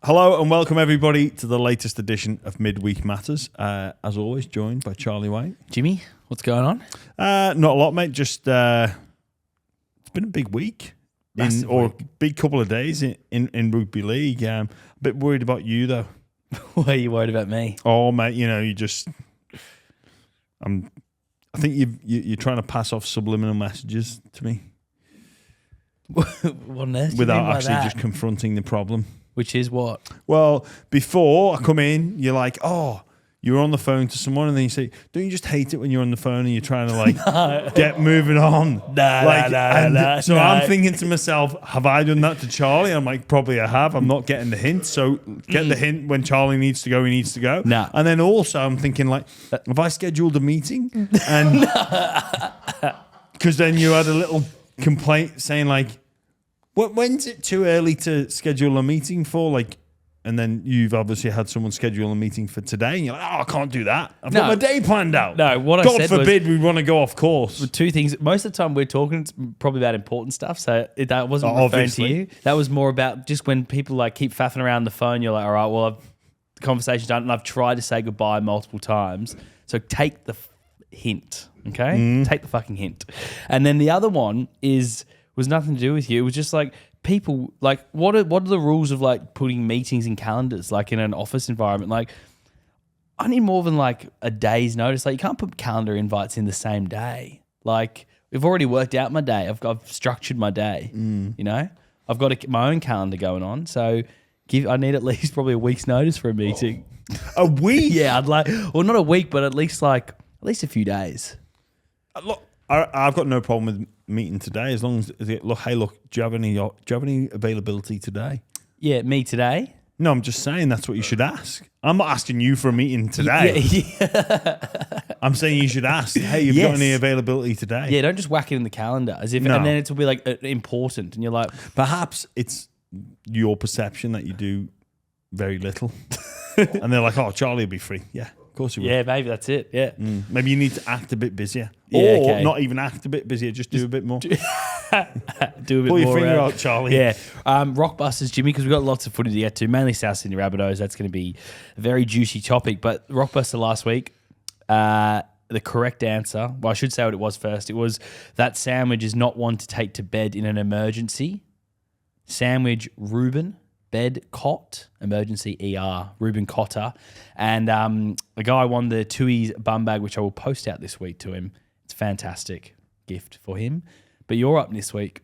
Hello and welcome everybody to the latest edition of Midweek Matters. As always, joined by Charlie White. Jimmy, what's going on? Not a lot, mate. Just it's been a big week, big couple of days in rugby league. A bit worried about you though. Why are you worried about me? Oh, mate, I think you're trying to pass off subliminal messages to me What on earth? without actually just confronting the problem. Which is what? Well, before I come in, you're like, oh, you're on the phone to someone, and then you say, don't you just hate it when you're on the phone and you're trying to like get moving on? No. So I'm thinking to myself, have I done that to Charlie? I'm like, probably I have. I'm not getting the hint. So get the hint when Charlie needs to go, he needs to go. Nah. And then also I'm thinking like, have I scheduled a meeting? And because then you had a little complaint saying like, when's it too early to schedule a meeting for? Like, and then you've obviously had someone schedule a meeting for today, and you're like, oh, I can't do that. I've got my day planned out. No, what I God said forbid we want to go off course. Two things. Most of the time we're talking it's probably about important stuff, so that wasn't referring Obviously. to you. That was more about just when people like keep faffing around the phone, you're like, all right, well, the conversation's done, and I've tried to say goodbye multiple times. So take the hint, okay? Take the fucking hint. And then the other one was nothing to do with you. It was just like people like what are the rules of like putting meetings in calendars like in an office environment? Like I need more than like a day's notice. Like you can't put calendar invites in the same day. Like we've already worked out my day. I've structured my day. You know, I've got my own calendar going on. So I need at least probably a week's notice for a meeting. A week? Yeah, I'd like, well, not a week, but at least a few days. Look, I've got no problem with meeting today as long as look, do you have any availability today? Yeah, me today. No, I'm just saying that's what you should ask. I'm not asking you for a meeting today. Yeah. I'm saying you should ask, hey, you've got any availability today? Yeah, don't just whack it in the calendar as if, No. and then it will be like important, and you're like, Perhaps it's your perception that you do very little. And they're like, oh, Charlie will be free. Yeah, of course he will. yeah, maybe that's it. Yeah, Maybe you need to act a bit busier. Yeah, or okay. not even act a bit busier, just do a bit more. do a bit Pull more. your finger out, Charlie. Yeah, RockBusters, Jimmy, because we've got lots of footy to get to, mainly South Sydney Rabbitohs. That's going to be a very juicy topic. But RockBuster last week, the correct answer, well, I should say what it was first. It was that sandwich is not one to take to bed in an emergency. Sandwich Reuben, bed cot, emergency ER, Reuben Cotter. And the guy won the Tui's bum bag, which I will post out this week to him. It's a fantastic gift for him. But you're up this week.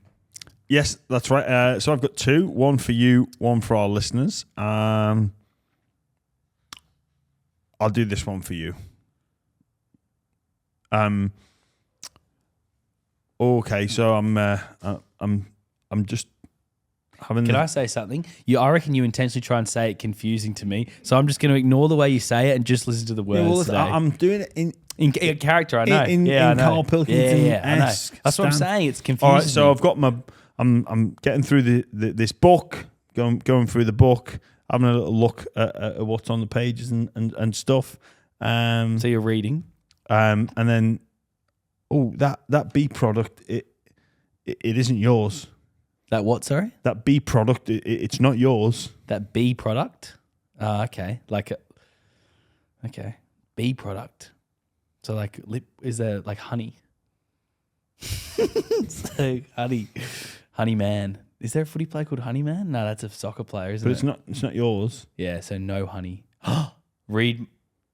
Yes, that's right. So I've got two, one for you, one for our listeners. I'll do this one for you. Okay, so I'm just having. Can I say something? I reckon you intentionally try and say it confusing to me, so I'm just going to ignore the way you say it and just listen to the words. Yeah, well, today. I'm doing it in character. I know. in I know. Carl Pilkington. Yeah, I know. That's what I'm saying. It's confusing. All right, so I've got I'm getting through this book, going through the book, having a little look at what's on the pages and stuff. So you're reading, and then that B product it isn't yours. that what? Sorry, That B product it's not yours. that B product. Okay, okay, B product. So like is there like honey? So honey man. Is there a footy player called Honey Man? No, that's a soccer player, isn't it? But it's not yours. Yeah, so no honey. Read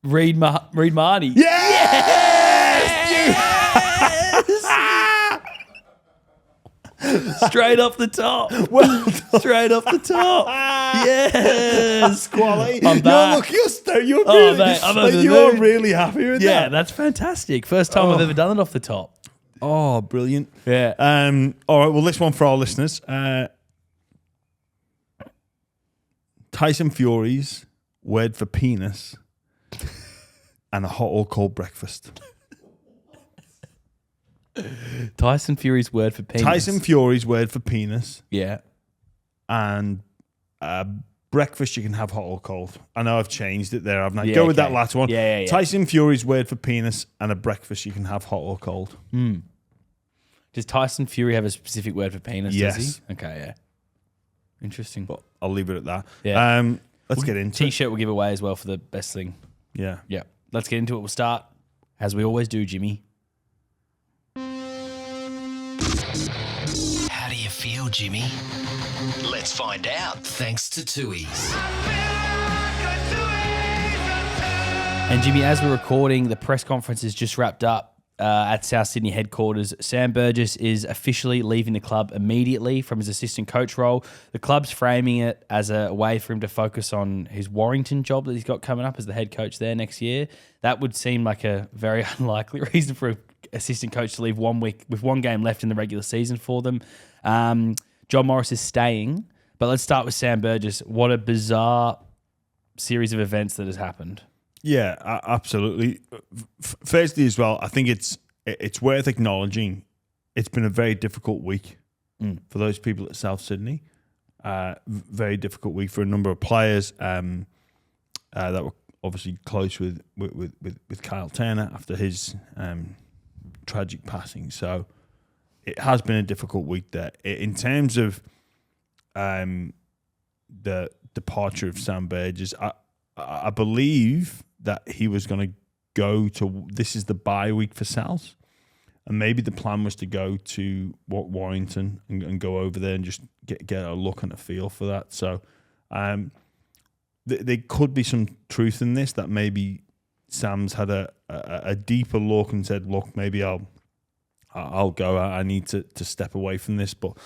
Marnie. Straight off the top. Well, Straight off the top. Yes. quality. I'm back. You're Oh, really, mate, I'm over the you're moon. really happy with Yeah, that. that's fantastic. First time I've ever done it off the top. Oh, brilliant. Yeah. All right, well, this one for our listeners. Tyson Fury's word for penis and a hot or cold breakfast. Tyson Fury's word for penis. Tyson Fury's word for penis Yeah. and breakfast you can have hot or cold. I know I've changed it there, haven't I? Yeah, Go with okay. that last one. Yeah. Tyson Fury's word for penis and a breakfast you can have hot or cold. Does Tyson Fury have a specific word for penis? Yes. Does he? Okay, yeah. Interesting. But I'll leave it at that. Yeah. Let's get into it. T-shirt will give away as well for the best thing. Yeah. Yeah. Let's get into it. We'll start, as we always do, Jimmy. How do you feel, Jimmy? Let's find out. Thanks to Tui's. And Jimmy, as we're recording, the press conference is just wrapped up at South Sydney headquarters. Sam Burgess is officially leaving the club immediately from his assistant coach role. The club's framing it as a way for him to focus on his Warrington job that he's got coming up as the head coach there next year. That would seem like a very unlikely reason for an assistant coach to leave 1 week with one game left in the regular season for them. John Morris is staying, but let's start with Sam Burgess. What a bizarre series of events that has happened. Yeah, absolutely. Firstly, as well, I think it's worth acknowledging it's been a very difficult week for those people at South Sydney. Very difficult week for a number of players that were obviously close with Kyle Turner after his tragic passing. So it has been a difficult week there. In terms of the departure of Sam Burgess, I believe that he was going to go to, this is the bye week for South, and maybe the plan was to go to Warrington and go over there and just get a look and a feel for that. So there could be some truth in this, that maybe Sam's had a deeper look and said, look, maybe I'll go. I need to step away from this. But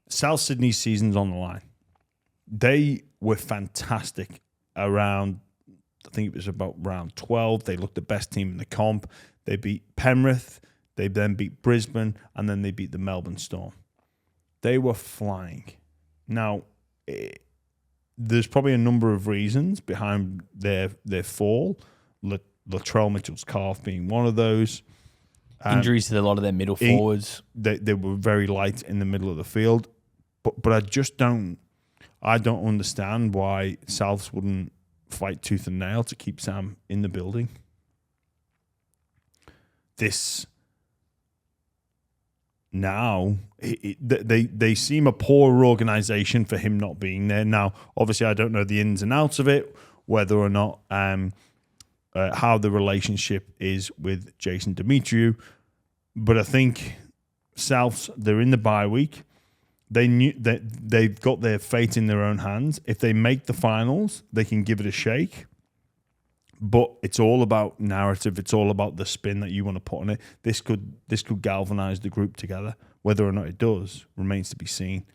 South Sydney's season's on the line. They were fantastic around, I think it was about round 12. They looked the best team in the comp. They beat Penrith. They then beat Brisbane. And then they beat the Melbourne Storm. They were flying. Now, there's probably a number of reasons behind their fall. Latrell Mitchell's calf being one of those. Injuries to a lot of their middle forwards. They were very light in the middle of the field. But I just don't understand why Souths wouldn't fight tooth and nail to keep Sam in the building. This now, they seem a poor organisation for him not being there. Now, obviously, I don't know the ins and outs of it, whether or not how the relationship is with Jason Demetriou, but I think Souths, they're in the bye week. They knew that they've got their fate in their own hands. If they make the finals, they can give it a shake. But it's all about narrative. It's all about the spin that you want to put on it. This could galvanise the group together. Whether or not it does remains to be seen.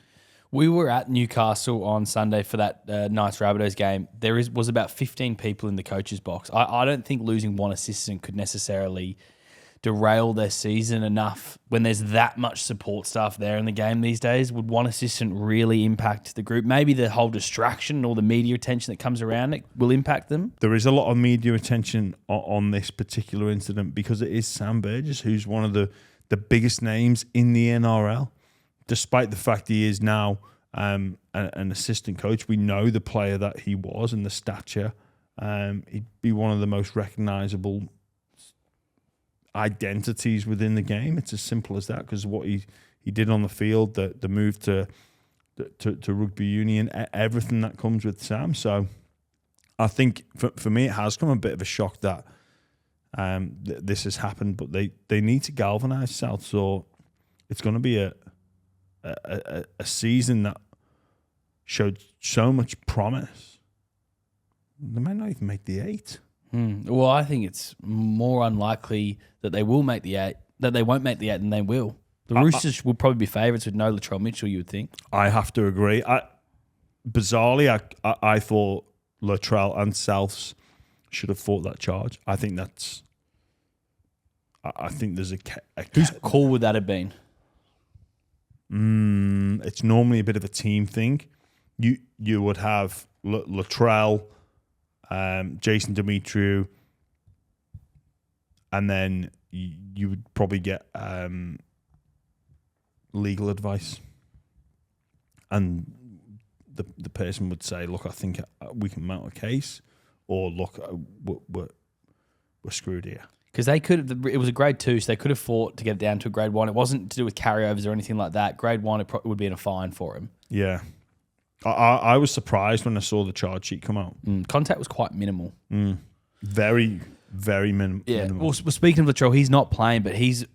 We were at Newcastle on Sunday for that nice Rabbitohs game. There was about 15 people in the coach's box. I don't think losing one assistant could necessarily derail their season enough when there's that much support staff there in the game these days. Would one assistant really impact the group? Maybe the whole distraction or the media attention that comes around it will impact them. There is a lot of media attention on this particular incident because it is Sam Burgess, who's one of the biggest names in the NRL. Despite the fact he is now an assistant coach, we know the player that he was and the stature. He'd be one of the most recognisable identities within the game. It's as simple as that, because what he did on the field, the move to rugby union, everything that comes with Sam. So I think for me, it has come a bit of a shock that this has happened, but they need to galvanise South. So it's going to be a season that showed so much promise. They might not even make the 8. Well, I think it's more unlikely that they will make the 8, that they won't make the 8 than they will. The Roosters will probably be favourites with no Latrell Mitchell, you would think. I have to agree. Bizarrely, I thought Latrell and Souths should have fought that charge. I think that's. I think there's a whose call would that have been? It's normally a bit of a team thing. You would have Latrell, Jason Demetriou, and then you would probably get legal advice, and the person would say, "Look, I think we can mount a case," or "Look, we're screwed here." Because they could, it was a grade 2, so they could have fought to get it down to a grade 1. It wasn't to do with carryovers or anything like that. Grade 1, it would be in a fine for him. Yeah. I was surprised when I saw the charge sheet come out. Contact was quite minimal. Very, very minimal. Yeah. Well, speaking of Latrell, he's not playing, but he's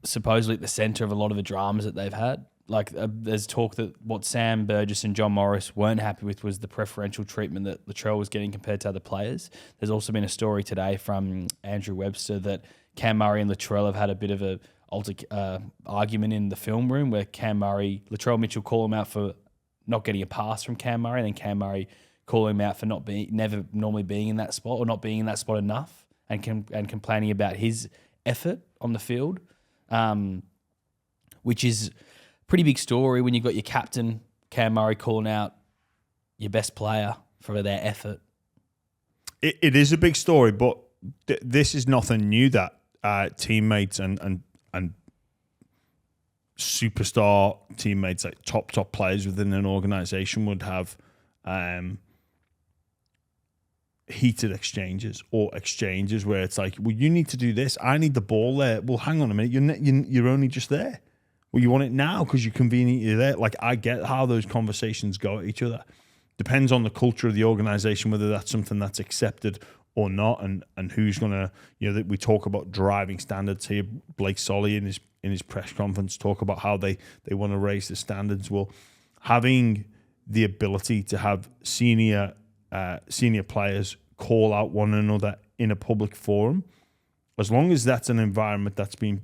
supposedly at the centre of a lot of the dramas that they've had. Like, there's talk that what Sam Burgess and John Morris weren't happy with was the preferential treatment that Latrell was getting compared to other players. There's also been a story today from Andrew Webster that Cam Murray and Latrell have had a bit of a argument in the film room where Latrell Mitchell call him out for not getting a pass from Cam Murray, and then Cam Murray call him out for never normally being in that spot or not being in that spot enough, and complaining about his effort on the field, which is a pretty big story when you've got your captain Cam Murray calling out your best player for their effort. It is a big story, but this is nothing new that teammates and superstar teammates, like top players within an organization, would have heated exchanges or exchanges where it's like, well, you need to do this. I need the ball there. Well, hang on a minute. You're only just there. Well, you want it now because you're conveniently there. Like, I get how those conversations go at each other. Depends on the culture of the organization, whether that's something that's accepted or not, and who's going to, that we talk about driving standards here. Blake Solly in his press conference talk about how they want to raise the standards. Well, having the ability to have senior players call out one another in a public forum, as long as that's an environment that's been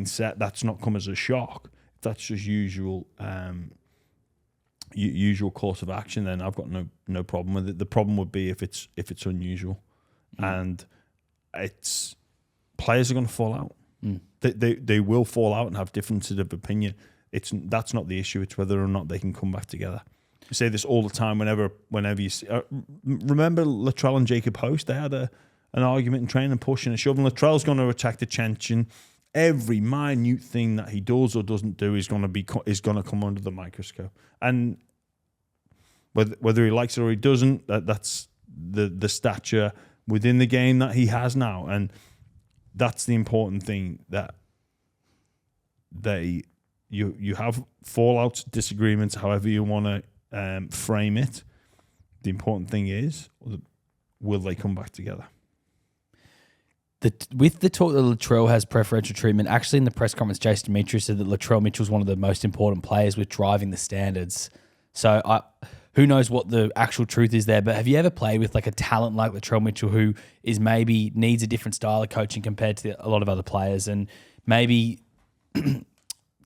set, that's not come as a shock. If that's just usual course of action, then I've got no problem with it. The problem would be if it's unusual, and it's players are going to fall out. They will fall out and have differences of opinion. That's not the issue. It's whether or not they can come back together. I say this all the time. Whenever you see, remember Latrell and Jacob Host, they had an argument in training, pushing and shoving. Latrell's going to attract attention. Every minute thing that he does or doesn't do is going to come under the microscope. And whether he likes it or he doesn't, that's the stature within the game that he has now, and that's the important thing, that you have fallouts, disagreements, however you want to frame it. The important thing is, will they come back together? With the talk that Latrell has preferential treatment, actually in the press conference, Jason Demetriou said that Latrell Mitchell's one of the most important players with driving the standards. So who knows what the actual truth is there, but have you ever played with like a talent like Latrell Mitchell who is maybe needs a different style of coaching compared to a lot of other players, and maybe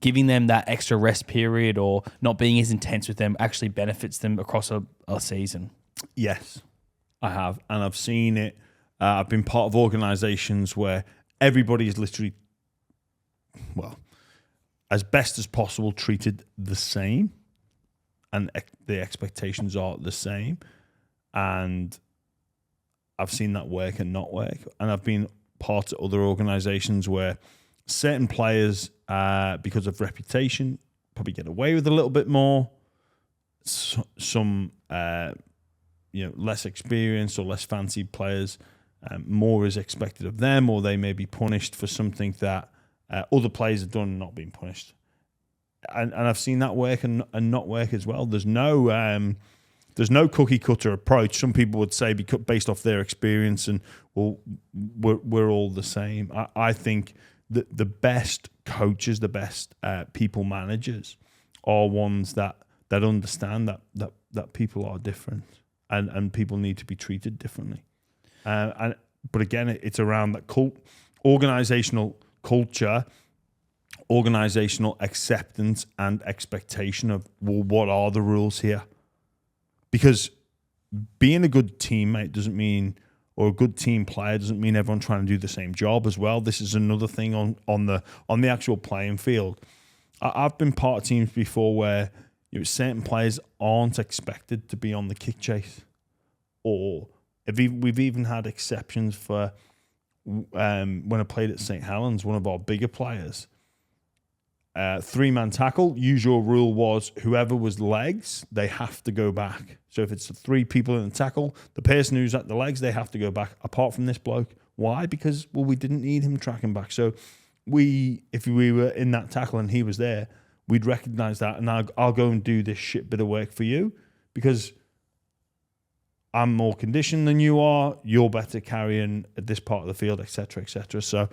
giving them that extra rest period or not being as intense with them actually benefits them across a season? Yes, I have. And I've seen it. I've been part of organizations where everybody is literally, well, as best as possible, treated the same, and the expectations are the same. And I've seen that work and not work. And I've been part of other organizations where certain players, because of reputation, probably get away with a little bit more. Some, less experienced or less fancy players, more is expected of them, or they may be punished for something that other players have done and not been punished. And I've seen that work and not work as well. There's no cookie cutter approach. Some people would say based off their experience, and well, we're all the same. I think that the best coaches, the best people managers, are ones that understand that people are different and people need to be treated differently. But again, it's around that organizational culture, organizational acceptance and expectation of, well, what are the rules here? Because being a good teammate doesn't mean, or a good team player doesn't mean everyone trying to do the same job as well. This is another thing on the actual playing field. I've been part of teams before where certain players aren't expected to be on the kick chase, or we've even had exceptions for when I played at St. Helens, one of our bigger players. 3-man tackle, usual rule was whoever was legs, they have to go back. So if it's the 3 people in the tackle, the person who's at the legs, they have to go back, apart from this bloke. Why? Because, well, we didn't need him tracking back. So if we were in that tackle and he was there, we'd recognize that, and I'll go and do this shit bit of work for you because I'm more conditioned than you are. You're better carrying at this part of the field, etc., etc. So,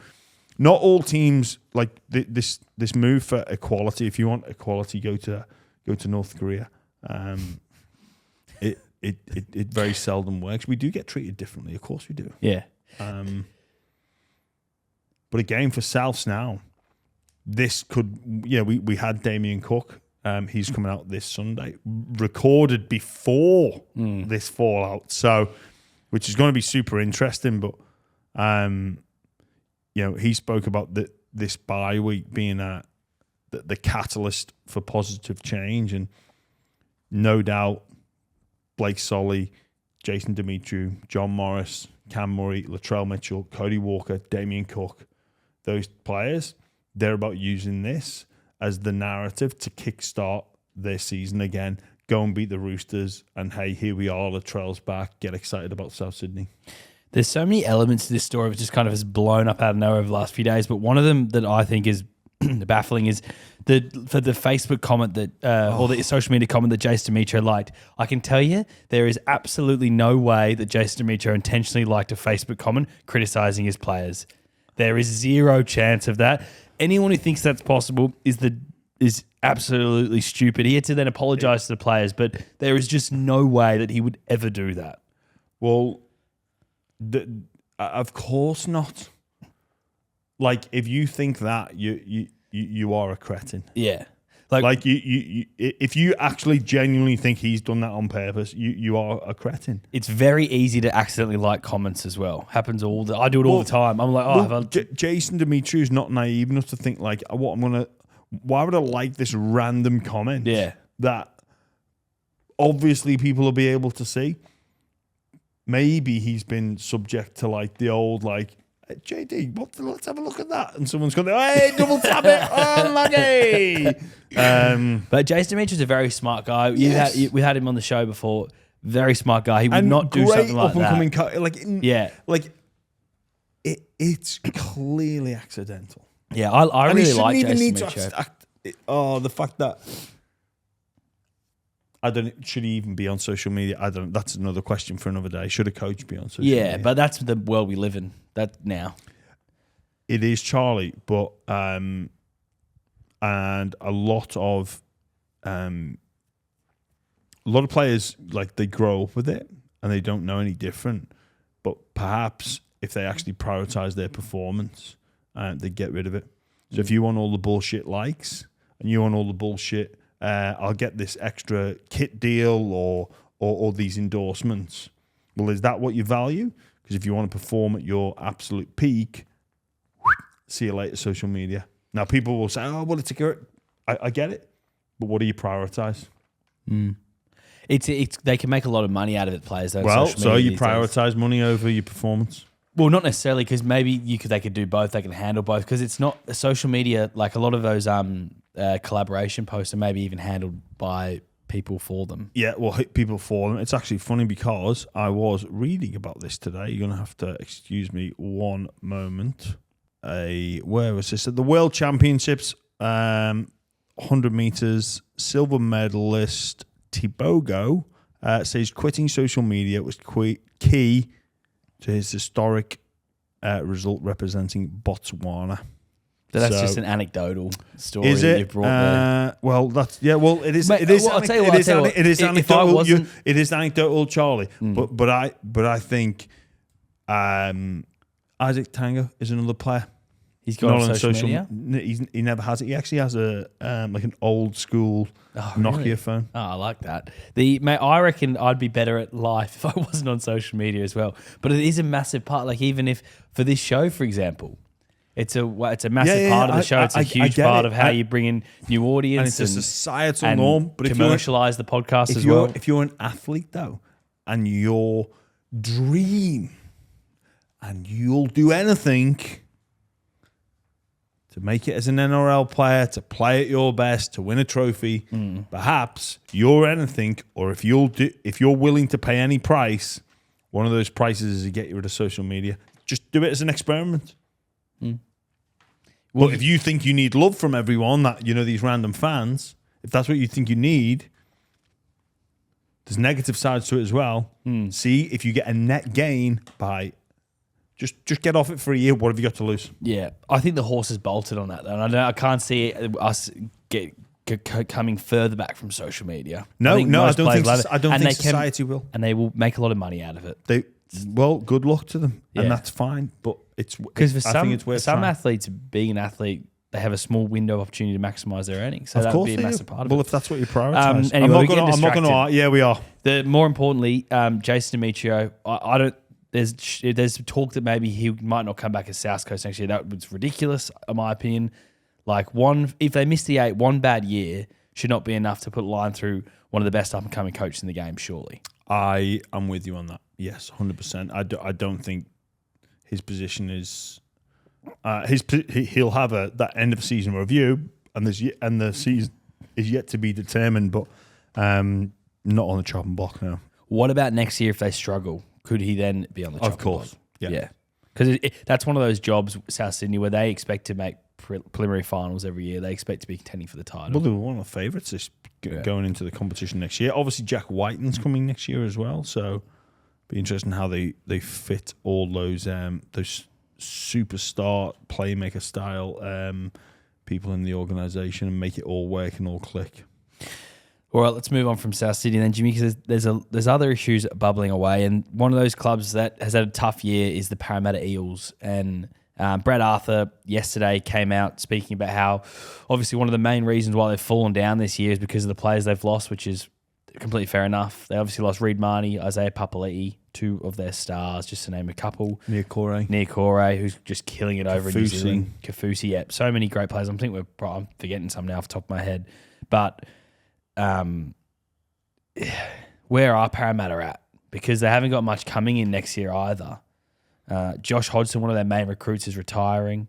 not all teams like this move for equality. If you want equality, go to North Korea. It very seldom works. We do get treated differently, of course we do. Yeah. But again, for Souths now, this could, we had Damien Cook. He's coming out this Sunday, recorded before this fallout. So, which is going to be super interesting. But, he spoke about this bye week being the catalyst for positive change. And no doubt, Blake Solly, Jason Demetriou, John Morris, Cam Murray, Latrell Mitchell, Cody Walker, Damien Cook, those players, they're about using this as the narrative to kickstart their season again, go and beat the Roosters, and hey, here we are, Latrell's back, get excited about South Sydney. There's so many elements to this story that just kind of has blown up out of nowhere over the last few days, but one of them that I think is baffling is for the Facebook comment that or the social media comment that Jason Demetriou liked. I can tell you there is absolutely no way that Jason Demetriou intentionally liked a Facebook comment criticizing his players. There is zero chance of that. Anyone who thinks that's possible is absolutely stupid. He had to then apologize to the players, but there is just no way that he would ever do that. Well, of course not. Like, if you think that, you are a cretin. Yeah. Like you if you actually genuinely think he's done that on purpose, you are a cretin. It's very easy to accidentally like comments as well. Happens I do it all the time. I'm like, Jason Demetriou's not naive enough to think like, why would I like this random comment? Yeah. That obviously people will be able to see. Maybe he's been subject to like the old like, JD, let's have a look at that. And someone's going, hey, double tap it. Oh, lucky. But Jason Demetriou's a very smart guy. Yes. We had him on the show before. Very smart guy. He would not do something like that. It's clearly accidental. Yeah, I really like Jason Demetriou. The fact that should he even be on social media? That's another question for another day. Should a coach be on social media? Yeah, but that's the world we live in. That now. It is Charlie, but and a lot of players, like, they grow up with it and they don't know any different. But perhaps if they actually prioritize their performance, they get rid of it. So if you want all the bullshit likes and you want all the bullshit, I'll get this extra kit deal or these endorsements. Well, is that what you value? Because if you want to perform at your absolute peak, see you later, social media. Now, people will say, oh, well, it's a good. I get it. But what do you prioritize? It's they can make a lot of money out of it, players. Though, well, so you prioritize money over your performance? Well, not necessarily, because maybe they could do both. They can handle both, because it's not social media. Like a lot of those collaboration posts are maybe even handled by people for them. Yeah, well, people for them. It's actually funny because I was reading about this today. You're going to have to excuse me one moment. Where was this? At the World Championships, 100 meters, silver medalist Thibogo says quitting social media was key to his historic result representing Botswana. So that's just an anecdotal story. Is it? You've brought there. Well, that's Well, it is. Mate, it is. Well, it is anecdotal. It is anecdotal, Charlie. But I think Isaac Tango is another player. He's got not on social media. He never has it. He actually has a like an old school Nokia phone. Oh, I like that. Mate, I reckon I'd be better at life if I wasn't on social media as well. But it is a massive part. Like, even if for this show, for example, it's a massive part of the show. It's a huge part of how you bring in new audience. And it's a societal norm. But commercialize the podcast as well. If you're an athlete though, and your dream, and you'll do anything to make it as an NRL player, to play at your best, to win a trophy, perhaps you're anything, or if you're willing to pay any price, one of those prices is to get you rid of social media. Just do it as an experiment. But if you think you need love from everyone, that these random fans, if that's what you think you need, there's negative sides to it as well. See if you get a net gain by just get off it for a year. What have you got to lose? Yeah, I think the horse is bolted on that, though. And I can't see us coming further back from social media. No, I don't think and society will, and they will make a lot of money out of it. Good luck to them, and that's fine. But because for some some athletes, being an athlete, they have a small window of opportunity to maximise their earnings. So that would be a massive part of it. Well, if that's what you prioritise. Anyway, I'm not going to. Yeah, we are. More importantly, Jason Demetrio, I don't. There's talk that maybe he might not come back as South Coast next year. That was ridiculous, in my opinion. Like if they missed the 8, one bad year should not be enough to put a line through one of the best up and coming coaches in the game. Surely, I am with you on that. Yes, 100%. I don't think his position is. He'll have that end of season review, and the season is yet to be determined, but not on the chopping block now. What about next year if they struggle? Could he then be on the chopping block? Of course, yeah. Because that's one of those jobs, South Sydney, where they expect to make preliminary finals every year. They expect to be contending for the title. Well, they were one of the favourites going into the competition next year. Obviously, Jack Whiten's coming next year as well, so be interesting how they fit all those superstar playmaker style people in the organisation and make it all work and all click. All right, let's move on from South Sydney then, Jimmy, because there's other issues bubbling away, and one of those clubs that has had a tough year is the Parramatta Eels. And Brad Arthur yesterday came out speaking about how obviously one of the main reasons why they've fallen down this year is because of the players they've lost, which is completely fair enough. They obviously lost Reid Marnie, Isaiah Papali'i, 2 of their stars, just to name a couple. Nia Corey, who's just killing it over in New Zealand. Kafusi, yeah. So many great players. I'm forgetting some now off the top of my head. But where are Parramatta at? Because they haven't got much coming in next year either. Josh Hodgson, one of their main recruits, is retiring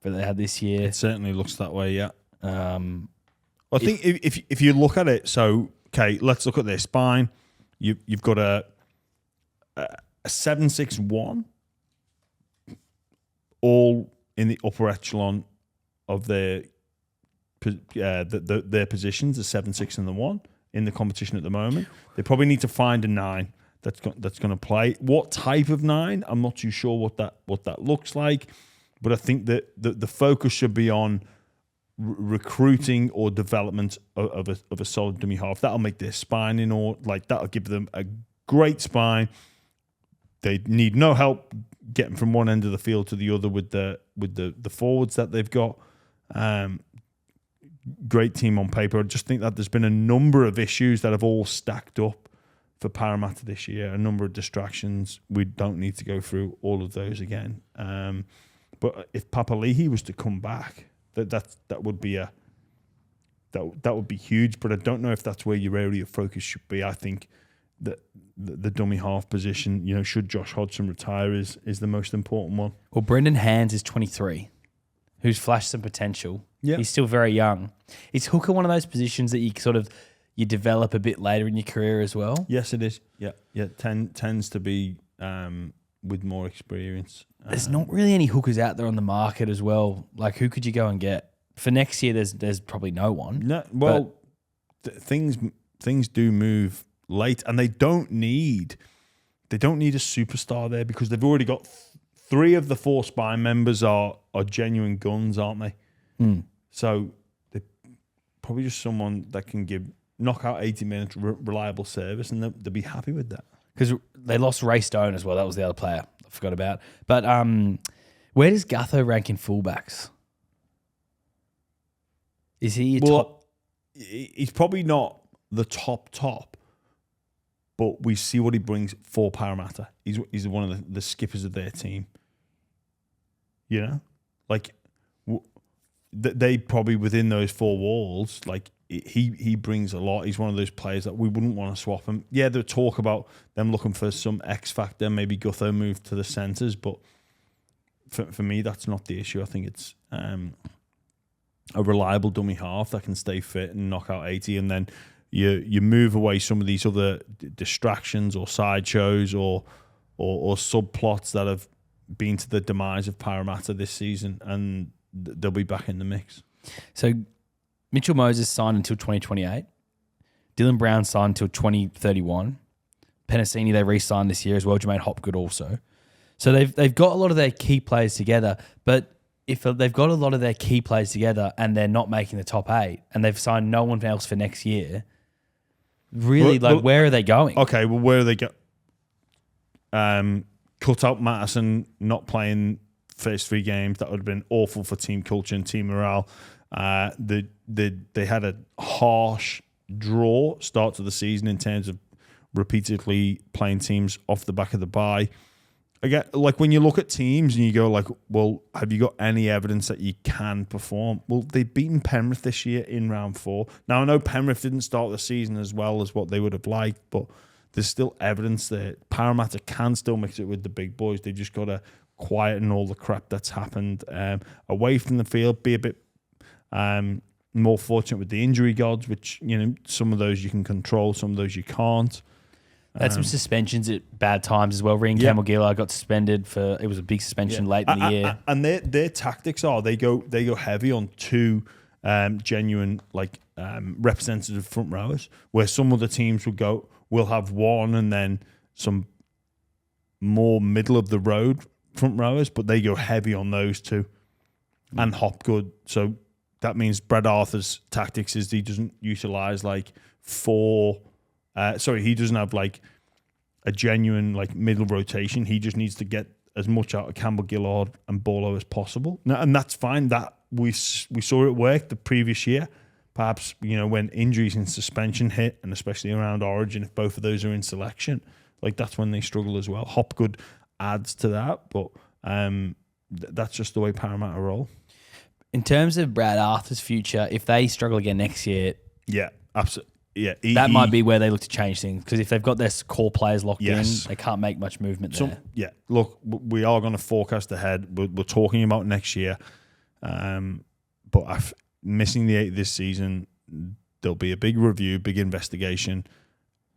that they had this year. It certainly looks that way, yeah. I think if you look at it, so, okay, let's look at their spine. You've got a 7-6-1, all in the upper echelon of their positions, the 7-6 and the 1 in the competition at the moment. They probably need to find a 9 that's going to play. What type of 9? I'm not too sure what that looks like, but I think that the focus should be on recruiting or development of a solid dummy half. That'll make their spine that'll give them a great spine. They need no help getting from one end of the field to the other with the forwards that they've got. Great team on paper. I just think that there's been a number of issues that have all stacked up for Parramatta this year. A number of distractions. We don't need to go through all of those again. But if Papali'i was to come back, that would be that would be huge. But I don't know if that's where your area of focus should be. I think that the dummy half position, should Josh Hodgson retire, is the most important one. Well, Brendan Hands is 23, who's flashed some potential. Yeah. He's still very young. Is hooker one of those positions that you develop a bit later in your career as well? Yes, it is. Yeah. Tends to be with more experience. There's not really any hookers out there on the market as well. Like, who could you go and get for next year? There's probably no one. No, well, things do move late, and they don't need a superstar there because they've already got 3 of the 4 spine members are genuine guns, aren't they? So they're probably just someone that can knock out 80 minutes reliable service, and they'll be happy with that. Because they lost Ray Stone as well. That was the other player I forgot about. But where does Gutho rank in fullbacks? Is he top? He's probably not the top, but we see what he brings for Parramatta. He's one of the skippers of their team. Like they probably within those 4 walls, like he brings a lot. He's one of those players that we wouldn't want to swap him. Yeah, there's talk about them looking for some X factor. Maybe Gutho moved to the centres, but for me, that's not the issue. I think it's a reliable dummy half that can stay fit and knock out 80, and then you move away some of these other distractions or sideshows or subplots that have been to the demise of Parramatta this season, and they'll be back in the mix. So Mitchell Moses signed until 2028. Dylan Brown signed until 2031. Penasini, they re-signed this year as well. Jermaine Hopgood also. So they've got a lot of their key players together, but if they've got a lot of their key players together and they're not making the top 8 and they've signed no one else for next year, really, where are they going? Okay, well, where are they going? Cut out Matteson not playing first 3 games. That would have been awful for team culture and team morale. They had a harsh draw start to the season in terms of repeatedly playing teams off the back of the bye. Again, like when you look at teams and you go like, well, have you got any evidence that you can perform? Well, they've beaten Penrith this year in round 4. Now, I know Penrith didn't start the season as well as what they would have liked, but there's still evidence that Parramatta can still mix it with the big boys. They've just got to quieten all the crap that's happened away from the field, be a bit more fortunate with the injury gods, which, you know, some of those you can control, some of those you can't. Had some suspensions at bad times as well. Ryan Camogila got suspended for, it was a big suspension late in the year. And their tactics are they go heavy on 2 genuine representative front rowers, where some other teams will have 1 and then some more middle of the road front rowers, but they go heavy on those 2 and Hopgood. So that means Brad Arthur's tactics is he doesn't utilize he doesn't have like a genuine like middle rotation. He just needs to get as much out of Campbell Gillard and Borlo as possible. And that's fine. That we saw it work the previous year. Perhaps, you know, when injuries and suspension hit, and especially around Origin, if both of those are in selection, like that's when they struggle as well. Hopgood adds to that, but that's just the way Parramatta roll. In terms of Brad Arthur's future, if they struggle again next year, yeah, absolutely. Yeah, that might be where they look to change things, because if they've got their core players locked in, they can't make much movement there. Yeah, look, we are going to forecast ahead. We're talking about next year, but missing the 8 this season, there'll be a big review, big investigation.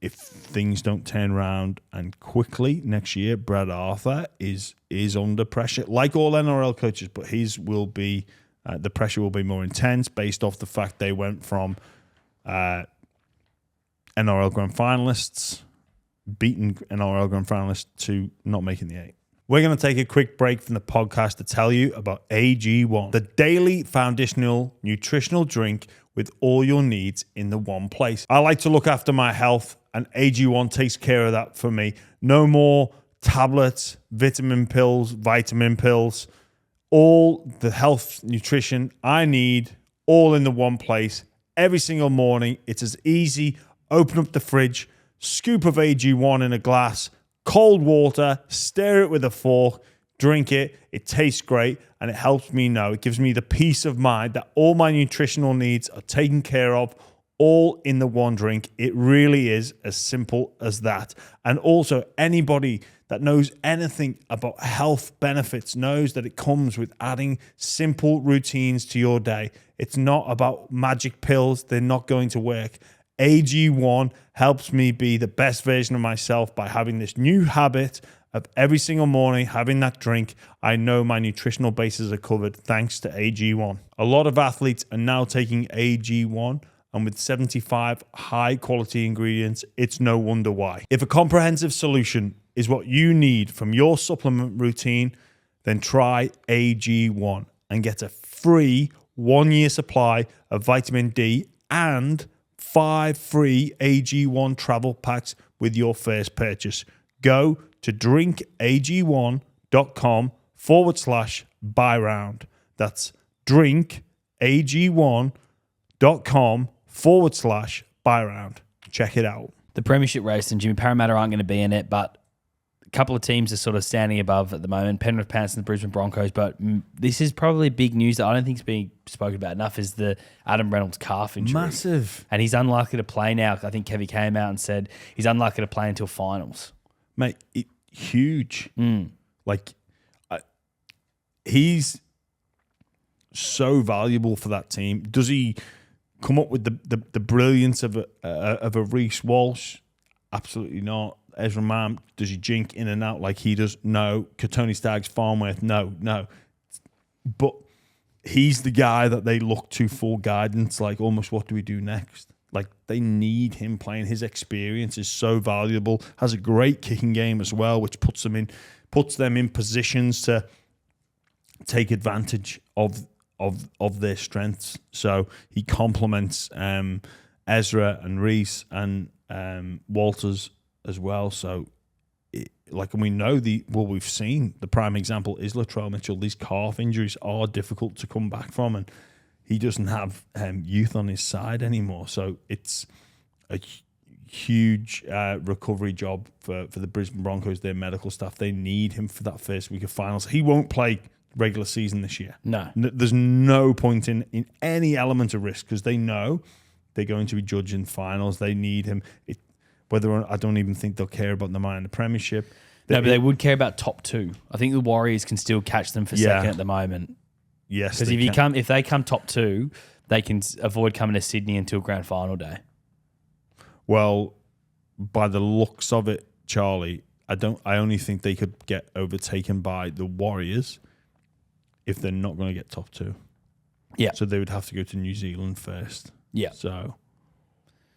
If things don't turn around and quickly next year, Brad Arthur is under pressure, like all NRL coaches, but his will be the pressure will be more intense based off the fact they went from NRL Grand Finalists, beaten NRL Grand Finalists, to not making the 8. We're going to take a quick break from the podcast to tell you about AG1, the daily foundational nutritional drink with all your needs in the one place. I like to look after my health, and AG1 takes care of that for me. No more tablets, vitamin pills, all the health nutrition I need, all in the one place. Every single morning, it's as easy. Open up the fridge, scoop of AG1 in a glass, cold water, stir it with a fork, drink it. It tastes great, and it helps me know. It gives me the peace of mind that all my nutritional needs are taken care of, all in the one drink. It really is as simple as that. And also, anybody that knows anything about health benefits knows that it comes with adding simple routines to your day. It's not about magic pills. They're not going to work. AG1 helps me be the best version of myself by having this new habit of every single morning having that drink. I know my nutritional bases are covered thanks to AG1. A lot of athletes are now taking AG1, and with 75 high quality ingredients, it's no wonder why. If a comprehensive solution is what you need from your supplement routine, then try AG1 and get a free 1-year supply of vitamin D and 5 free AG1 travel packs with your first purchase. Go to drinkag1.com/buy round. That's drinkag1.com/buy round. Check it out. The premiership race, and Jimmy, Parramatta aren't going to be in it, but a couple of teams are sort of standing above at the moment. Penrith Panthers and the Brisbane Broncos, but this is probably big news that I don't think is being spoken about enough, is the Adam Reynolds calf injury. Massive. And he's unlikely to play now. I think Kevy came out and said he's unlikely to play until finals. Mate, huge. He's so valuable for that team. Does he come up with the brilliance of a Reece Walsh? Absolutely not. Ezra Mam, does he jink in and out like he does? No. Katoni Staggs, Farnworth? No. But he's the guy that they look to for guidance, like almost what do we do next? Like they need him playing. His experience is so valuable. Has a great kicking game as well, which puts them in positions to take advantage of their strengths. So he complements Ezra and Reese and Walters as well. So we know we've seen the prime example is Latrell Mitchell. These calf injuries are difficult to come back from, and he doesn't have youth on his side anymore. So it's a huge recovery job for the Brisbane Broncos, their medical staff. They need him for that first week of finals. He won't play regular season this year. No. There's no point in any element of risk because they know they're going to be judging finals. They need him. I don't even think they'll care about the minor premiership. But they would care about top 2. I think the Warriors can still catch them for second at the moment. Yes, because if they come top 2, they can avoid coming to Sydney until grand final day. Well, by the looks of it, Charlie, I only think they could get overtaken by the Warriors if they're not going to get top 2. Yeah. So they would have to go to New Zealand first. Yeah. So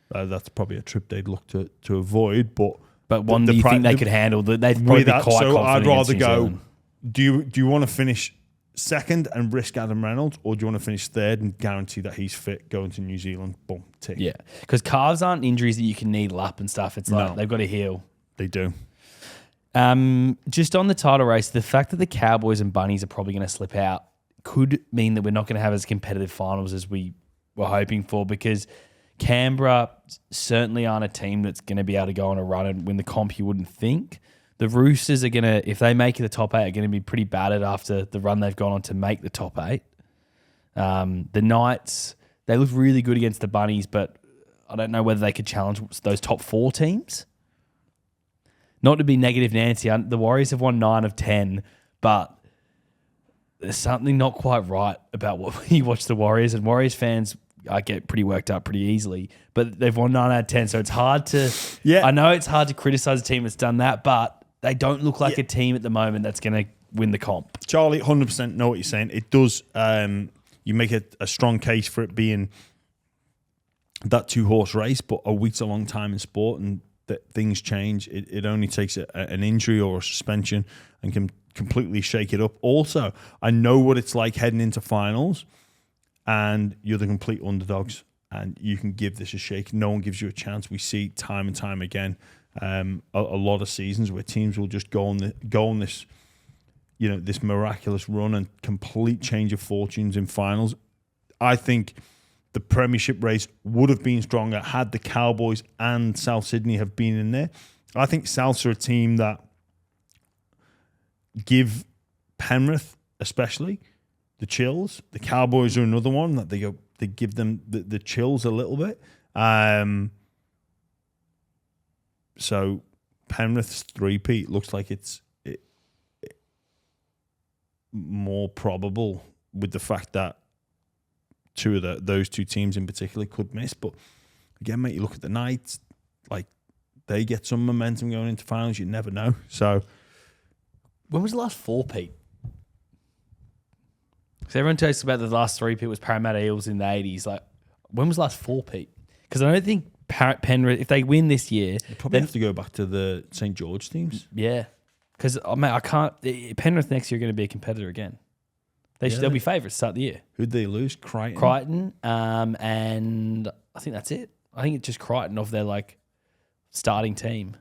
that's probably a trip they'd look to avoid. But one, do you think they could handle? They'd probably be quite confident. I'd rather New go. Zealand. Do you want to finish second and risk Adam Reynolds, or do you want to finish third and guarantee that he's fit going to New Zealand? Boom, tick. Yeah, because calves aren't injuries that you can needle up and stuff. It's like they've got to heal. They do. Just on the title race, the fact that the Cowboys and Bunnies are probably going to slip out could mean that we're not going to have as competitive finals as we were hoping for, because Canberra certainly aren't a team that's going to be able to go on a run and win the comp, you wouldn't think. The Roosters are going to, if they make it the top 8, are going to be pretty battered after the run they've gone on to make the top 8. The Knights, they look really good against the Bunnies, but I don't know whether they could challenge those top 4 teams. Not to be negative Nancy, the Warriors have won 9 of 10, but there's something not quite right about what you watch the Warriors, and Warriors fans, I get pretty worked up pretty easily, but they've won 9 out of 10, so it's hard to... Yeah. I know it's hard to criticize a team that's done that, but they don't look like a team at the moment that's going to win the comp. Charlie, 100% know what you're saying. It does... you make a strong case for it being that 2-horse race, but a week's a long time in sport, and that things change. It only takes an injury or a suspension and can completely shake it up. Also, I know what it's like heading into finals, and you're the complete underdogs, and you can give this a shake. No one gives you a chance. We see time and time again a lot of seasons where teams will just go on this, this miraculous run and complete change of fortunes in finals. I think the premiership race would have been stronger had the Cowboys and South Sydney have been in there. I think Souths are a team that give Penrith especially the chills. The Cowboys are another one that they give them the chills a little bit. So Penrith's three-peat looks like it's more probable with the fact that those two teams in particular could miss. But again, mate, you look at the Knights, like they get some momentum going into finals. You never know. So when was the last 4-peat? Because everyone talks about the last 3-peat was Parramatta Eels in the 80s. Like, when was the last 4-peat? Because I don't think Penrith, if they win this year... You probably have to go back to the St. George teams. Yeah. Because, I can't... Penrith next year are going to be a competitor again. They'll be favourites to start the year. Who'd they lose? Crichton? Crichton, and I think that's it. I think it's just Crichton of their, starting team.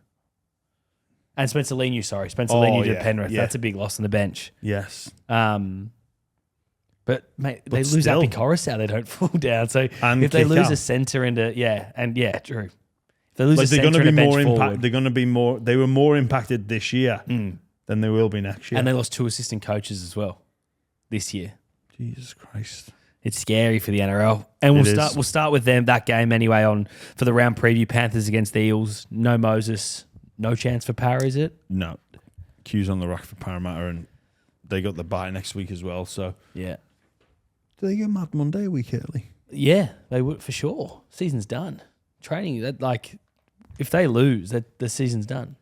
And Spencer Leniu, sorry. Spencer Leniu to Penrith. Yeah. That's a big loss on the bench. Yes. But mate, they lose Appy Coruscant, they don't fall down. So if they lose a centre true. If they lose a centre and a bench forward, they're going to be more. They were more impacted this year than they will be next year. And they lost 2 assistant coaches as well this year. Jesus Christ, it's scary for the NRL. And we'll start with them that game anyway for the round preview. Panthers against the Eels. No Moses, no chance for Para, is it? No, Q's on the rack for Parramatta, and they got the bye next week as well. So yeah. Do they go Mad Monday a week early? Yeah, they would for sure. Season's done. Training, if they lose, the season's done.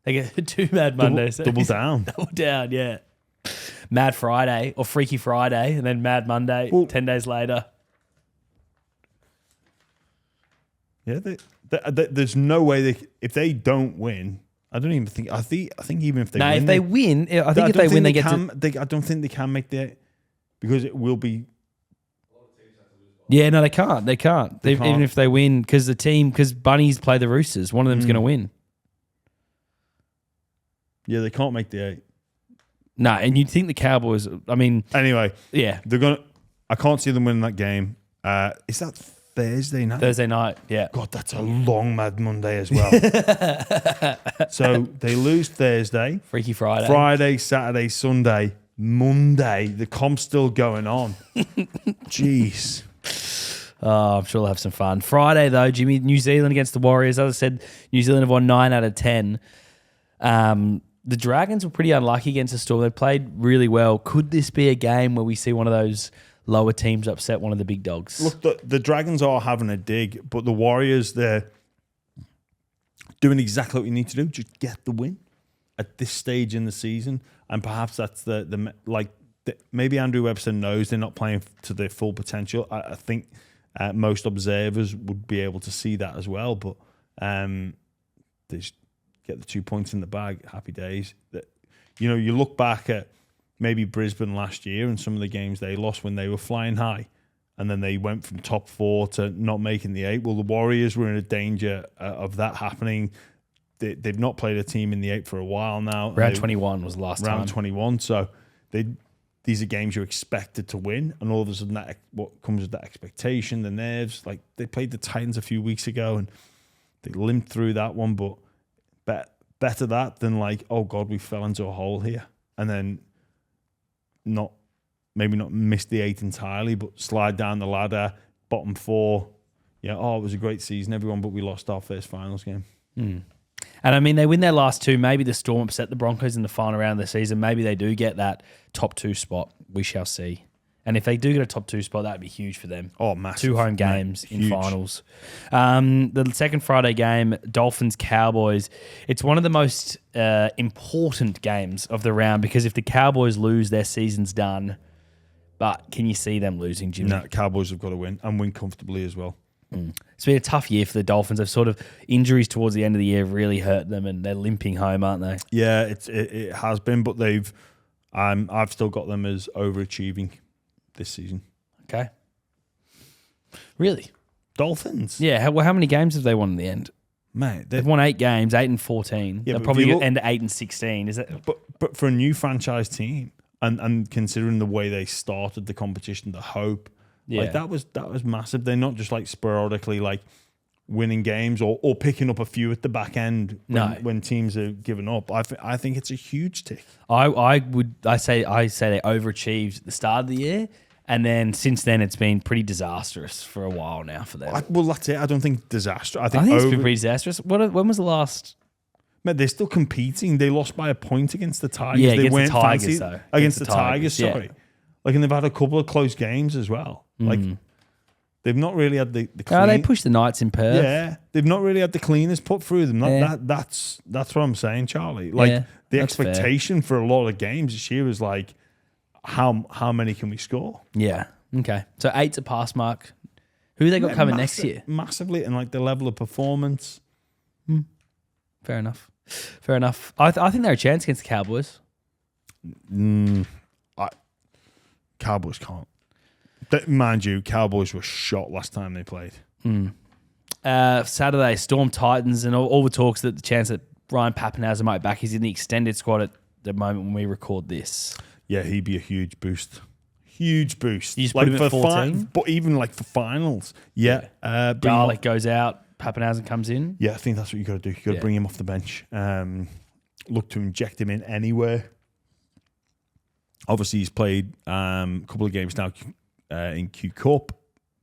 They get 2 Mad Mondays. Double down. Double down, yeah. Mad Friday or Freaky Friday and then Mad Monday 10 days later. Yeah, there's no way if they don't win. I don't even think. I think even if they win, if they win, I think if they win, they get to. I don't think they can make that because it will be. Yeah, no, they can't. They can't. They can't. Even if they win, because Bunnies play the Roosters, one of them's going to win. Yeah, they can't make the 8. No, and you'd think the Cowboys. I mean, anyway, yeah, they're gonna. I can't see them winning that game. Is that Thursday night? Thursday night. Yeah. God, that's a long Mad Monday as well. So they lose Thursday, Freaky Friday, Friday, Saturday, Sunday, Monday. The comp's still going on. Jeez. Oh, I'm sure they'll have some fun. Friday, though, Jimmy, New Zealand against the Warriors. As I said, New Zealand have won 9 out of 10. The Dragons were pretty unlucky against the Storm. They played really well. Could this be a game where we see one of those lower teams upset one of the big dogs? Look, the Dragons are having a dig, but the Warriors, they're doing exactly what you need to do. Just get the win at this stage in the season. And perhaps that's maybe Andrew Webster knows they're not playing to their full potential. I think most observers would be able to see that as well. But they just get the 2 points in the bag. Happy days. You look back at maybe Brisbane last year and some of the games they lost when they were flying high, and then they went from top 4 to not making the 8. Well, the Warriors were in a danger of that happening. They've not played a team in the 8 for a while now. Round 21 was the last time. Round 21. So these are games you're expected to win, and all of a sudden what comes with that expectation, the nerves. Like they played the Titans a few weeks ago and they limped through that one, but better that than like, oh God, we fell into a hole here, and then maybe not miss the 8 entirely, but slide down the ladder, bottom 4. Yeah, it was a great season, everyone, but we lost our first finals game. And I mean, they win their last 2. Maybe the Storm upset the Broncos in the final round of the season. Maybe they do get that top 2 spot. We shall see. And if they do get a top 2 spot, that'd be huge for them. Oh, massive. 2 home games in Huge. finals. The second Friday game, Dolphins-Cowboys. It's one of the most important games of the round because if the Cowboys lose, their season's done. But can you see them losing, Jimmy? No, Cowboys have got to win and win comfortably as well. It's been a tough year for the Dolphins. They've sort of injuries towards the end of the year really hurt them, and they're limping home, aren't they? Yeah, it has been, but I've still got them as overachieving this season. Okay. Really? Dolphins? Yeah. How many games have they won in the end? Mate, They've won 8 games, 8 and 14. Yeah, They'll but probably if you end at 8 and 16. Is that? But for a new franchise team, and considering the way they started the competition, the hope, Yeah. that was massive. They're not just like sporadically like winning games or picking up a few at the back end when teams are giving up. I think it's a huge tick. I say they overachieved at the start of the year, and then since then it's been pretty disastrous for a while now for them. Well, that's it. I don't think disaster. I think it's been pretty disastrous. When was the last? Man, they're still competing. They lost by a point against the Tigers. Yeah, they against weren't the Tigers fancy though. Against the Tigers, sorry. Yeah. Like, and they've had a couple of close games as well. Like, they've not really had the clean. Oh, they pushed the Knights in Perth. Yeah, they've not really had the cleaners put through them. That's what I'm saying, Charlie. Like the expectation for a lot of games this year was like, how many can we score? Yeah. Okay. So 8's a pass mark. Who they got coming next year? Massively, and like the level of performance. Fair enough. I think they're a chance against the Cowboys. Cowboys can't. Mind you, Cowboys were shot last time they played. Saturday, Storm Titans, and all the talks that the chance that Ryan Pappenhausen might back. He's in the extended squad at the moment when we record this. Yeah, he'd be a huge boost. Huge boost. You just put him at 14? But even like for finals. Yeah. Garlic goes out, Pappenhausen comes in. Yeah, I think that's what you got to do. You got to bring him off the bench. Look to inject him in anywhere. Obviously, he's played a couple of games now in Q Cup,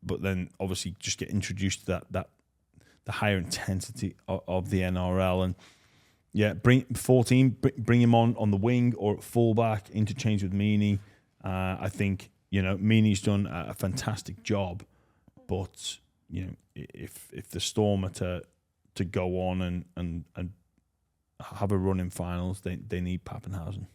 but then obviously just get introduced to that the higher intensity of the NRL, and bring 14, bring him on the wing or at fullback, interchange with Meaney. I think Meaney's done a fantastic job, but if the Storm are to go on and have a run in finals, they need Pappenhausen.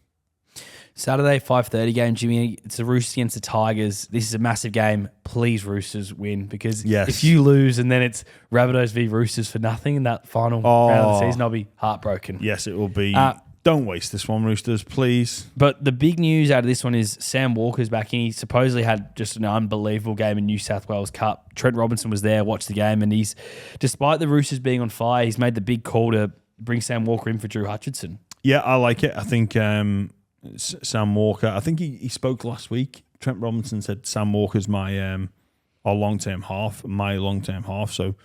Saturday, 5:30 game, Jimmy. It's the Roosters against the Tigers. This is a massive game. Please, Roosters win, because Yes. if you lose and then it's Rabbitohs v Roosters for nothing in that final round of the season, I'll be heartbroken. Yes, it will be. Don't waste this one, Roosters, please. But the big news out of this one is Sam Walker's back in. He supposedly had just an unbelievable game in New South Wales Cup. Trent Robinson was there, watched the game, and despite the Roosters being on fire, he's made the big call to bring Sam Walker in for Drew Hutchinson. Yeah, I like it. I think Sam Walker, I think he spoke last week. Trent Robinson said Sam Walker's our long-term half, so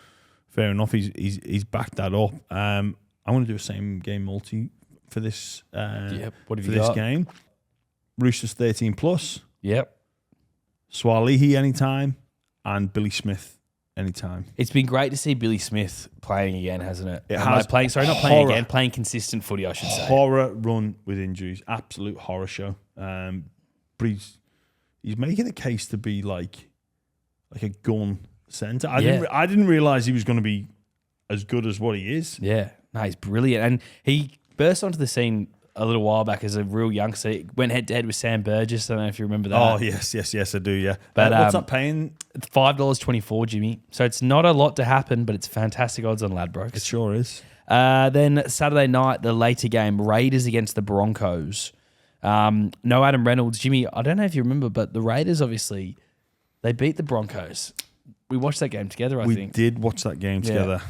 fair enough. He's backed that up. I'm going to do a same game multi for this What have for you this got? game. Roosters 13 plus. Yep. Swalihi anytime, and Billy Smith anytime. It's been great to see Billy Smith playing again, hasn't it? It And has. playing consistent footy, I should say. Horror run with injuries, absolute horror show. But he's making a case to be like a gun centre. I didn't realize he was going to be as good as what he is. Yeah, no, he's brilliant. And he burst onto the scene a little while back as a real youngster. He went head to head with Sam Burgess. I don't know if you remember that. Oh yes, I do. Yeah, But, what's that paying? It's $5.24, Jimmy. So it's not a lot to happen, but it's fantastic odds on Ladbrokes. It sure is. Then Saturday night, the later game, Raiders against the Broncos. No Adam Reynolds. Jimmy, I don't know if you remember, but the Raiders, obviously, they beat the Broncos. We watched that game together, I think. We did watch that game together.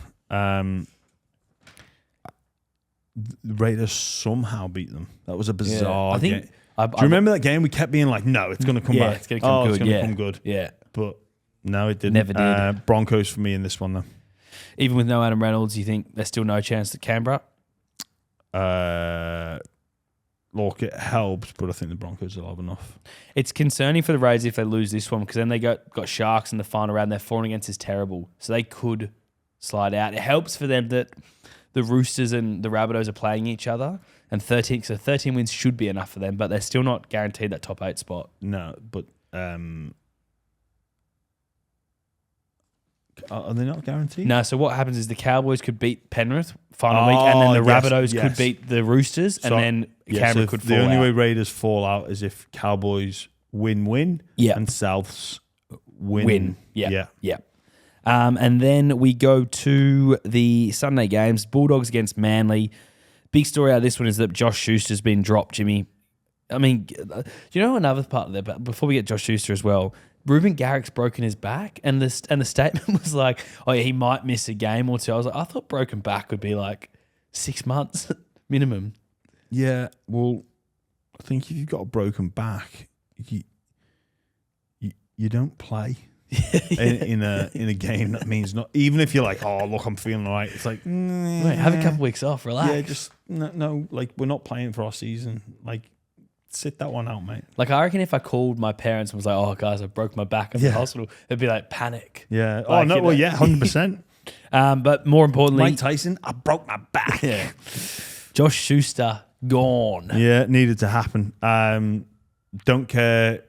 The Raiders somehow beat them. That was a bizarre game. Do you remember that game? We kept being like, no, it's going to come back. It's going to come good. It's going to come good. Yeah. But no, it didn't. Never did. Broncos for me in this one, though. Even with no Adam Reynolds, you think there's still no chance at Canberra? Look, it helps, but I think the Broncos will have enough. It's concerning for the Raiders if they lose this one, because then they got Sharks in the final round. Their form against is terrible, so they could slide out. It helps for them that the Roosters and the Rabbitohs are playing each other, and 13 wins should be enough for them, but they're still not guaranteed that top 8 spot. No, but are they not guaranteed? No, so what happens is the Cowboys could beat Penrith final week, and then the Rabbitohs could beat the Roosters, and then Canberra could fall out. The only way Raiders fall out is if Cowboys win, and Souths win. Yeah. And then we go to the Sunday games. Bulldogs against Manly. Big story out of this one is that Josh Schuster's been dropped, Jimmy. I mean, you know another part of that, but before we get Josh Schuster as well, Ruben Garrick's broken his back, and the statement was like, oh yeah, he might miss a game or two. I was like, I thought broken back would be like 6 months minimum. Yeah, well, I think if you've got a broken back, you don't play. in a game. That means not, even if you're like, oh look, I'm feeling all right, it's like, wait, have a couple weeks off, relax. Yeah, just no, like we're not playing for our season. Like, sit that one out, mate. Like, I reckon if I called my parents and was like, oh guys, I broke my back in the hospital, it'd be like panic. Yeah. Like, 100%. But more importantly, Mike Tyson, I broke my back. Yeah. Josh Schuster gone. Yeah, needed to happen. Don't care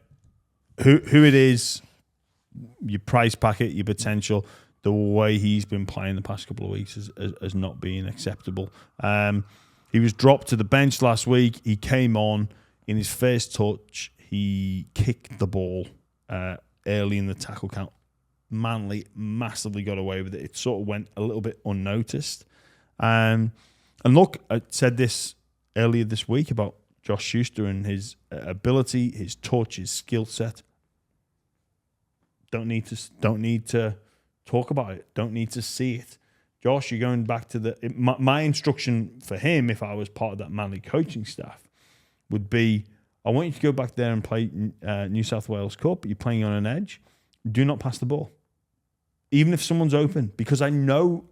who it is, your price packet, your potential. The way he's been playing the past couple of weeks has not been acceptable. He was dropped to the bench last week. He came on. In his first touch, he kicked the ball early in the tackle count. Manly massively got away with it. It sort of went a little bit unnoticed. And look, I said this earlier this week about Josh Schuster and his ability, his touch, his skill set. Don't need to talk about it. Don't need to see it. Josh, you're going back to my instruction for him, if I was part of that Manly coaching staff, would be, I want you to go back there and play New South Wales Cup. You're playing on an edge. Do not pass the ball, even if someone's open, because I know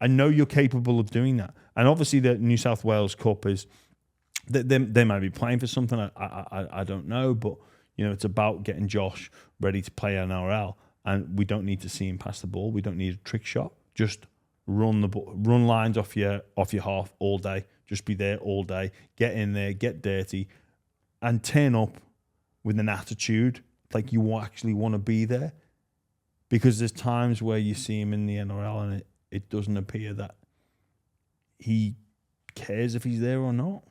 you're capable of doing that. And obviously, the New South Wales Cup is they might be playing for something. I don't know, but it's about getting Josh ready to play NRL, and we don't need to see him pass the ball. We don't need a trick shot. Just run the ball, run lines off your half all day. Just be there all day. Get in there, get dirty, and turn up with an attitude like you actually want to be there. Because there's times where you see him in the NRL and it doesn't appear that he cares if he's there or not.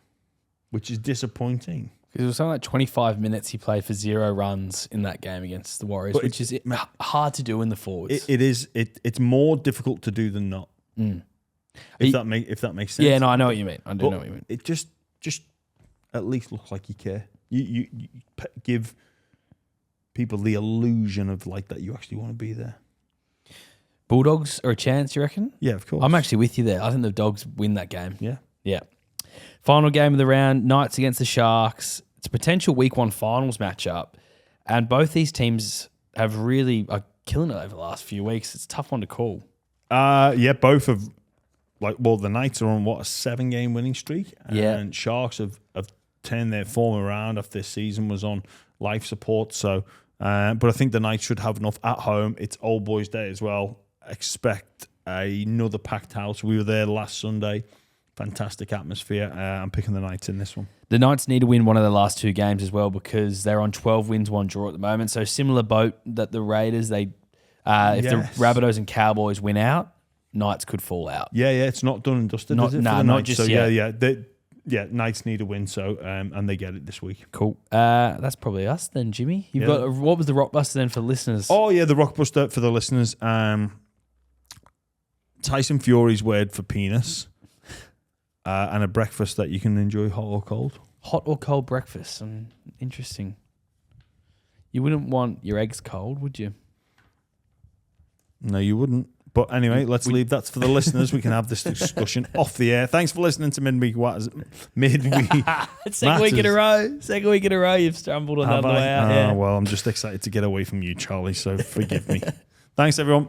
which is disappointing. It was something like 25 minutes he played for 0 runs in that game against the Warriors, which is hard to do in the forwards. It's more difficult to do than not. If that makes sense. Yeah, no, I know what you mean. I do know what you mean. It just at least looks like you care. You give people the illusion of like that you actually want to be there. Bulldogs are a chance, you reckon? Yeah, of course. I'm actually with you there. I think the Dogs win that game. Yeah. Yeah. Final game of the round, Knights against the Sharks. It's a potential week 1 finals matchup. And both these teams are killing it over the last few weeks. It's a tough one to call. Both have the Knights are on a 7-game winning streak. And Sharks have turned their form around after this season was on life support. So but I think the Knights should have enough at home. It's Old Boys Day as well. Expect another packed house. We were there last Sunday. Fantastic atmosphere. I'm picking the Knights in this one. The Knights need to win one of the last 2 games as well because they're on 12 wins, 1 draw at the moment. So similar boat that the Raiders, if the Rabbitohs and Cowboys win out, Knights could fall out. Yeah, it's not done and dusted, is it? Not just yet. Knights need a win, so and they get it this week. Cool. That's probably us then, Jimmy. You've got what was the RockBuster then for listeners? Oh yeah, the RockBuster for the listeners. Tyson Fury's word for penis. And a breakfast that you can enjoy hot or cold. Hot or cold breakfast. Interesting. You wouldn't want your eggs cold, would you? No, you wouldn't. But anyway, let's leave that for the listeners. We can have this discussion off the air. Thanks for listening to Midweek. Second week in a row, you've stumbled on that way out. Well, I'm just excited to get away from you, Charlie, so forgive me. Thanks, everyone.